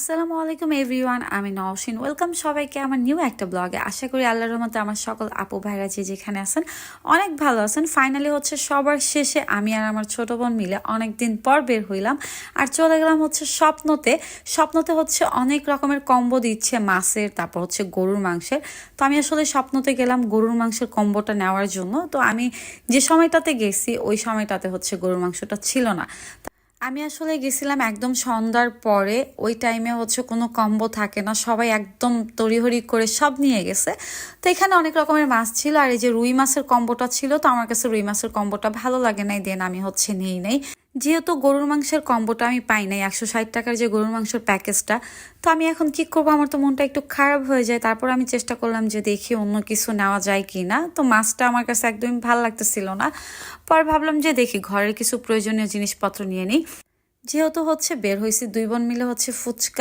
আসসালামু আলাইকুম এভরিওয়ান, আমি নওশিন। ওয়েলকাম সবাইকে আমার নিউ একটা ব্লগে। আশা করি আল্লাহর রহমতে আমার সকল আপু ভাইরা যে যেখানে আছেন অনেক ভালো আছেন। ফাইনালি হচ্ছে সবার শেষে আমি আর আমার ছোট বোন মিলে অনেক দিন পর বের হইলাম আর চলে গেলাম হচ্ছে স্বপ্নতে। স্বপ্নতে হচ্ছে অনেক রকমের কম্বো দিচ্ছে মাছের, তারপর হচ্ছে গরুর মাংসের। তো আমি আসলে স্বপ্নতে গেলাম গরুর মাংসের কম্বোটা নেওয়ার জন্য। তো আমি যে সময়টাতে গেছি ওই সময়টাতে হচ্ছে গরুর মাংসটা ছিল না। আমি আসলে গেছিলাম একদম সন্ধ্যার পরে, ওই টাইমে হচ্ছে কোনো কম্বো থাকে না, সবাই একদম তড়িহড়ি করে সব নিয়ে গেছে। তো এখানে অনেক রকমের মাছ ছিল আর এই যে রুই মাছের কম্বোটা ছিল, তো আমার কাছে রুই মাছের কম্বোটা ভালো লাগে নাই, দেন আমি হচ্ছে নেই নাই। যেহেতু গরুর মাংসের কম্বোটা আমি পাই নাই 160 টাকার যে গরুর মাংসের প্যাকেজটা, তো আমি এখন কি করবো, আমার তো মনটা একটু খারাপ হয়ে যায়। তারপর আমি চেষ্টা করলাম যে দেখি অন্য কিছু নেওয়া যায় কি না। তো মাছটা আমার কাছে একদমই ভালো লাগতেছিল না। পরে ভাবলাম যে দেখি ঘরের কিছু প্রয়োজনীয় জিনিসপত্র নিয়ে নিই। যেহেতু হচ্ছে বের হয়েছি দুই বোন মিলে হচ্ছে ফুচকা